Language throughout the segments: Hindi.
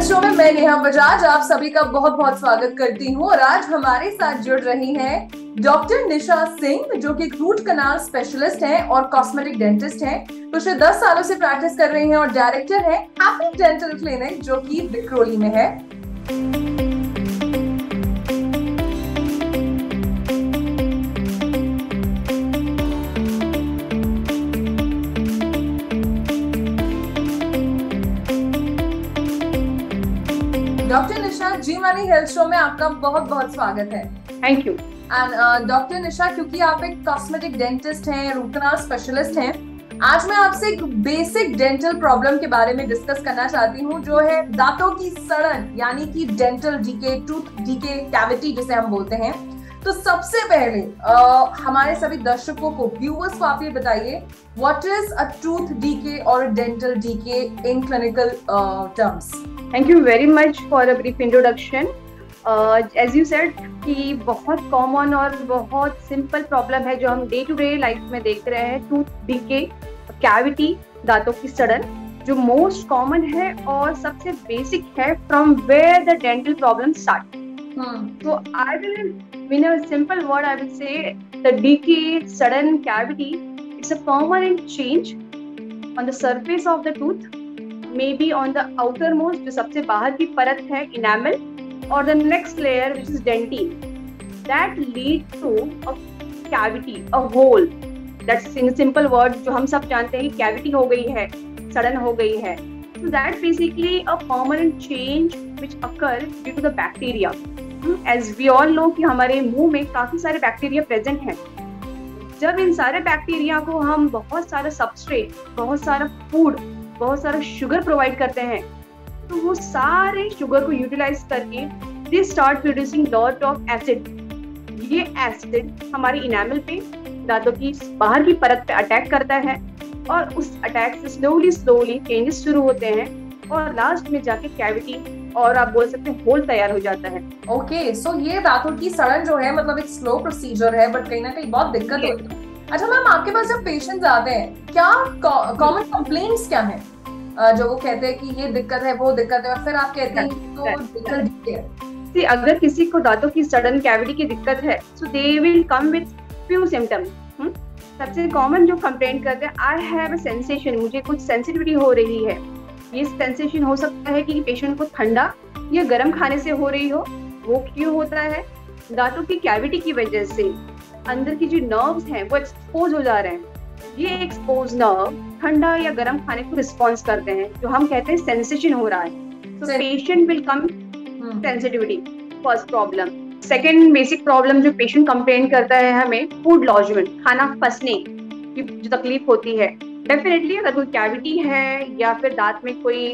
हेल्थ शो में मैं नेहा बजाज आप सभी का बहुत बहुत स्वागत करती हूँ। और आज हमारे साथ जुड़ रही हैं डॉक्टर निशा सिंह, जो कि रूट कनाल स्पेशलिस्ट हैं और कॉस्मेटिक डेंटिस्ट हैं। पिछले 10 सालों से प्रैक्टिस कर रही हैं और डायरेक्टर हैं हैप्पी डेंटल क्लिनिक, जो कि विक्रोली में है। डॉक्टर निशा, जी मानी हेल्थ शो में आपका बहुत बहुत स्वागत है। Thank you. एंड डॉक्टर निशा, क्योंकि आप एक कॉस्मेटिक डेंटिस्ट हैं, रूट कनाल स्पेशलिस्ट हैं, आज मैं आपसे एक बेसिक डेंटल प्रॉब्लम के बारे में डिस्कस करना चाहती हूँ, जो है दांतों की सड़न, यानी कि dental decay, tooth decay, cavity जिसे हम बोलते हैं। तो सबसे पहले हमारे सभी दर्शकों को, व्यूअर्स को आप ये बताइए, what is a tooth decay और dental decay in clinical terms? Thank you very much for a brief introduction. As you said कि बहुत कॉमन और बहुत सिंपल प्रॉब्लम है जो हम डे टू डे लाइफ में देख रहे हैं, टूथ डीके, कैविटी, दांतों की सड़न, जो मोस्ट कॉमन है और सबसे बेसिक है, from where the dental problem start. So I will, in a simple word, I will say the decay, sudden cavity, it's a permanent change on the surface of the tooth, maybe on the outermost, जो सबसे बाहर की परत है, enamel, और the next layer which is dentine, that lead to a cavity, a hole. That's in a simple word, जो हम सब जानते हैं, cavity हो गई है, सड़न हो गई है. So that's basically a permanent change which occur due to the bacteria. As we all know कि हमारे मुंह में काफी सारे बैक्टीरिया प्रेजेंट हैं। जब इन सारे बैक्टीरिया को हम बहुत सारा सबस्ट्रेट, बहुत सारा फूड, बहुत सारा शुगर प्रोवाइड करते हैं, तो वो सारे शुगर को यूटिलाइज करके they start producing lot of acid. ये एसिड हमारी इनामल पे, दांतों की बाहर की परत पे अटैक करता है और उस अटैक से स्लोली चेंजेस शुरू होते हैं और लास्ट में जाके कैविटी और आप बोल सकते हैं होल तैयार हो जाता है। ओके, सो ये दांतों की सड़न जो है, मतलब एक स्लो प्रोसीजर है, बट कहीं ना कहीं बहुत दिक्कत होती है। अच्छा मैम, आपके पास जब पेशेंट्स आते हैं, क्या कॉमन कंप्लेंट्स क्या हैं जो वो कहते हैं कि ये दिक्कत है, वो दिक्कत है, और फिर आप कहते हैं तो दिक्कत है? अगर किसी को दांतों की सड़न कैविटी की दिक्कत है, so they will come with few symptoms. सबसे कॉमन जो कंप्लेंट करते हैं, आई हैव अ सेंसेशन, मुझे कुछ सेंसिटिविटी हो रही है। ये सेंसेशन हो सकता है कि पेशेंट को ठंडा या गर्म खाने से हो रही हो। वो क्यों होता है? दांतों की कैविटी की वजह से अंदर की जो नर्व्स हैं वो एक्सपोज हो जा रहे हैं। ये एक्सपोज नर्व ठंडा या गर्म खाने को रिस्पॉन्स करते हैं, जो हम कहते हैं सेंसेशन हो रहा है। तो patient will come sensitivity, first problem. Second basic problem जो पेशेंट कंप्लेन करता है हमें, फूड लॉजमेंट, खाना फंसने की जो तकलीफ होती है। डेफिनेटली अगर कोई कैविटी है या फिर दांत में कोई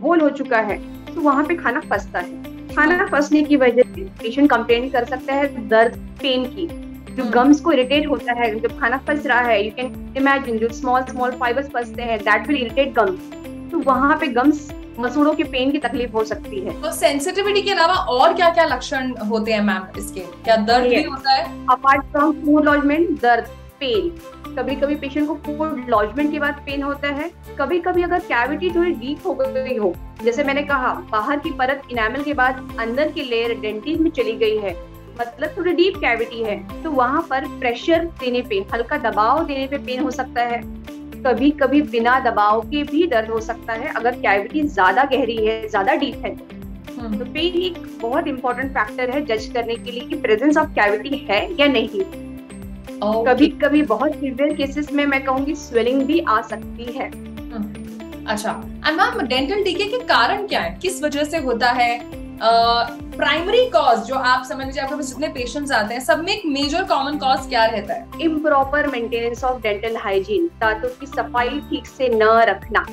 होल हो चुका है तो वहां पे खाना फंसता है। खाना फंसने की वजह से पेशेंट कंप्लेन कर सकता है दर्द, पेन की, जो गम्स को इरिटेट होता है जब खाना फंस रहा है। यू कैन इमेजिन जो स्मॉल फाइबर्स फंसते हैं, दैट विल इरिटेट गम्स। तो वहां पे गम्स, मसूड़ों के पेन की तकलीफ हो सकती है। तो सेंसिटिविटी के अलावा और क्या क्या लक्षण होते हैं मैम इसके? क्या दर्द भी होता है? अपार्ट फ्रॉम फूड लॉजमेंट, दर्द, पेन, कभी कभी पेशेंट को फूड लॉजमेंट के बाद पेन होता है। कभी कभी अगर कैविटी थोड़ी डीप हो गई हो, जैसे मैंने कहा बाहर की परत इनामल के बाद अंदर की लेयर डेंटिन में चली गई है, मतलब थोड़ी डीप कैविटी है, तो वहां पर प्रेशर देने पे, हल्का दबाव देने पे पेन हो सकता है। कभी कभी बिना दबाव के भी दर्द हो सकता है अगर कैविटी ज्यादा गहरी है, ज्यादा डीप है। तो पेन एक बहुत इंपॉर्टेंट फैक्टर है जज करने के लिए कि प्रेजेंस ऑफ कैविटी है या नहीं। कभी कभी बहुत सीवियर केसेस में मैं कहूंगी स्वेलिंग भी आ सकती है। अच्छा, एंड मैम डेंटल डीके के कारण क्या है, किस वजह से होता है? प्राइमरी कॉज जो आप समझ लीजिए, आपके पास जितने पेशेंट्स आते हैं, सब में एक मेजर कॉमन कॉज क्या रहता है? Improper maintenance of dental hygiene, दांतों की सफाई ठीक से न रखना।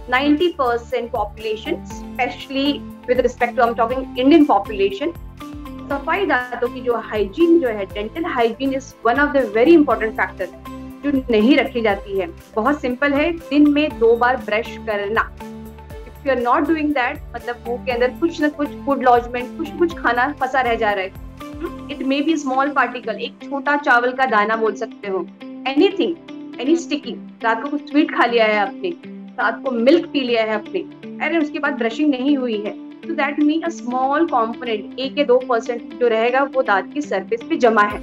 90% population, specially with respect to, I am talking Indian population, सफाई, दांतों की जो हाइजीन जो है, dental hygiene is one of the very important factor जो नहीं रखी जाती है। बहुत सिंपल है, दिन में 2 बार ब्रश करना। If you are not doing that, मतलब मुंह के अंदर कुछ न कुछ फूड लॉजमेंट, कुछ खाना फंसा रह जा रहा है। It may be small particle, एक छोटा चावल का दाना बोल सकते हो, एनीथिंग, एनी स्टिकी। रात को कुछ स्वीट खा लिया है आपने, रात को मिल्क पी लिया है आपने, अरे उसके बाद ब्रशिंग नहीं हुई है, तो that mean a small component 1 या 2% जो रहेगा वो दांत की सरफेस पे जमा है.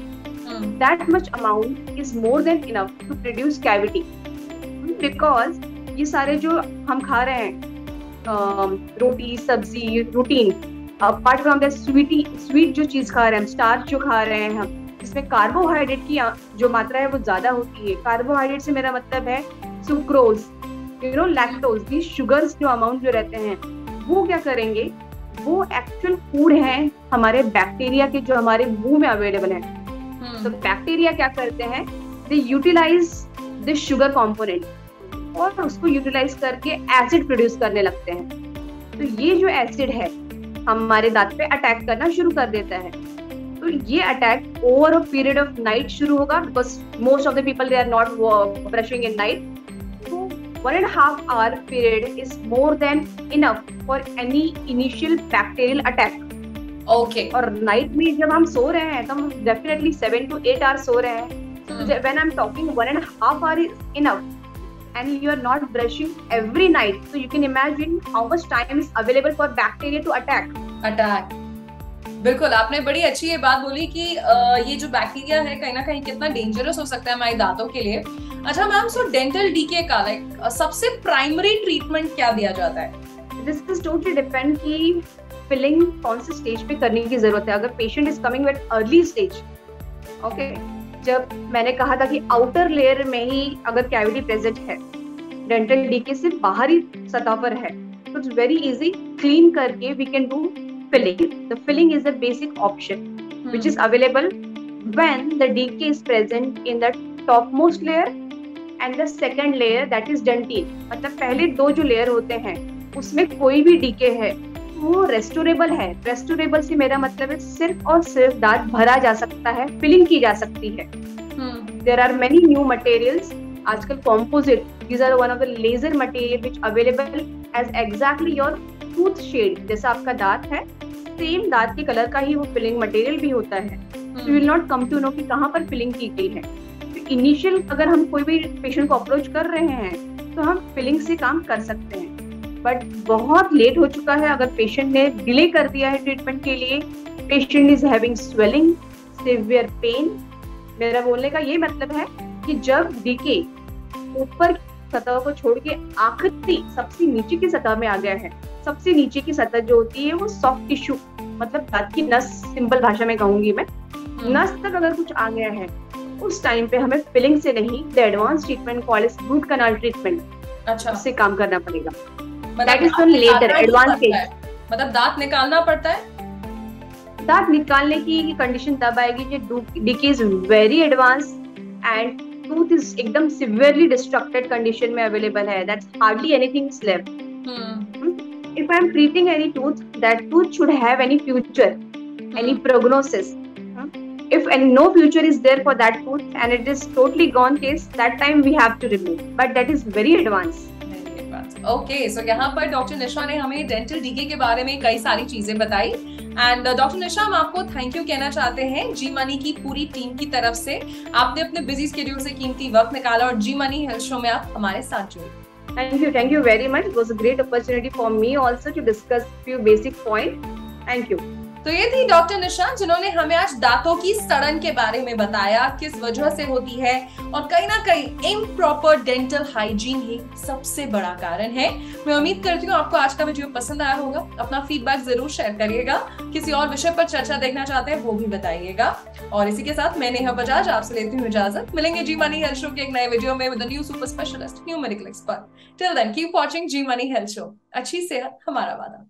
That much amount is more than enough to produce cavity. Because ये सारे जो हम खा रहे हैं रोटी सब्जी routine, apart from that sweet जो चीज खा रहे हैं हम, स्टार्च जो खा रहे हैं हम, जिसमें कार्बोहाइड्रेट की जो मात्रा है वो ज्यादा होती है. कार्बोहाइड्रेट से मेरा मतलब है सुक्रोज, लैक्टोज, दी शुगर्स जो अमाउंट जो रहते हैं वो क्या करेंगे, वो एक्चुअल फूड है हमारे बैक्टीरिया के जो हमारे मुंह में अवेलेबल है. तो बैक्टीरिया क्या करते हैं, they utilize this sugar component और उसको यूटिलाइज करके एसिड प्रोड्यूस करने लगते हैं. तो ये जो एसिड है हमारे दांत पे अटैक करना शुरू कर देता है. तो ये attack over a period of night शुरू होगा, because most of the people they are not brushing in night. तो 1.5 hour period is more than enough for any initial bacterial attack. Okay. और नाइट में जब हम सो रहे हैं तो हम डेफिनेटली 7 to 8 hours सो रहे हैं. So when I'm talking 1.5 hour is enough and you are not brushing every night, so you can imagine how much time is available for bacteria to attack. बिल्कुल, आपने बड़ी अच्छी ये बात बोली कि ये जो बैक्टीरिया है कहीं ना कहीं कितना डेंजरस हो सकता है हमारे दांतों के लिए. अच्छा मैम, सो डेंटल डीके का सबसे प्राइमरी ट्रीटमेंट क्या दिया जाता है? दिस इज टोटली डिपेंड कि फिलिंग कौन से स्टेज पे करने की जरूरत है. अगर patient is coming with early stage, okay, जब मैंने कहा था कि आउटर लेयर में ही अगर कैविटी प्रेजेंट है, डेंटल डीके सिर्फ बाहरी सतह पर है, तो इट्स वेरी इजी, क्लीन करके we can do filling. The filling is a basic option which is available when the decay is present in the topmost layer and the second layer, that is dentine. मतलब पहले दो जो लेयर होते हैं उसमें कोई भी डीके है वो रेस्टोरेबल है. रेस्टोरेबल से मेरा मतलब है सिर्फ और सिर्फ दांत भरा जा सकता है, फिलिंग की जा सकती है. There are many new materials. आजकल composite, these are one of the laser material which available as exactly your tooth shade. जैसा आपका दांत है सेम दांत के कलर का ही वो फिलिंग मटेरियल भी होता है. You will not come to know कि कहाँ पर फिलिंग की गई है. तो इनिशियल अगर हम कोई भी पेशेंट को अप्रोच कर रहे हैं तो हम फिलिंग से काम कर सकते हैं. बट बहुत लेट हो चुका है अगर पेशेंट ने डिले कर दिया है ट्रीटमेंट के लिए, patient is having swelling, severe pain. मेरा बोलने का ये मतलब है कि जब डीके ऊपर सतह को छोड़ के आखिरी सबसे नीचे की सतह में आ गया है, सबसे नीचे की सतह जो होती है वो सॉफ्ट टिश्यू, मतलब दांत की नस, सिंपल भाषा में कहूंगी मैं, नस तक अगर कुछ आ गया है, उस टाइम पे हमें फिलिंग से नहीं, the advance treatment called as root canal treatment, अच्छा, उससे काम करना पड़ेगा. That is the later advance stage. मतलब दांत निकालना पड़ता है. दांत निकालने की कंडीशन तब आएगी जब decay is very advance and tooth is एकदम सिवियरली डिस्ट्रक्टेड कंडीशन में अवेलेबल है. That's hardly anything is left. If I am treating any tooth, that tooth should have any future, any prognosis. If no future is there for that tooth and it is totally gone case, that time we have to remove. But that is very advanced. Okay, so यहाँ पर डॉक्टर निशा ने हमें डेंटल डीके के बारे में कई सारी चीजें बताई. एंड डॉक्टर निशा, हम आपको थैंक यू कहना चाहते हैं जी मनी की पूरी टीम की तरफ से. आपने अपने बिजी स्केड्यूल से कीमती वक्त निकाला और जी मनी हेल्थ शो में आप हमारे साथ जुड़े. Thank you very much. It was a great opportunity for me also to discuss few basic points. Thank you. तो ये थी डॉक्टर निशा जिन्होंने हमें आज दांतों की सड़न के बारे में बताया, किस वजह से होती है और कहीं ना कहीं इम्प्रॉपर डेंटल हाइजीन ही सबसे बड़ा कारण है. मैं उम्मीद करती हूँ आपको आज का वीडियो पसंद आया होगा. अपना फीडबैक जरूर शेयर करिएगा. किसी और विषय पर चर्चा देखना चाहते हैं वो भी बताइएगा. और इसी के साथ मैं नेहा बजाज आपसे लेती हूँ इजाजत. मिलेंगे जी मनी हेल्थ शो के एक नए वीडियो में with new super specialist, new medical expert. Till then keep watching Zee money health show. अच्छी सेहत हमारा वादा.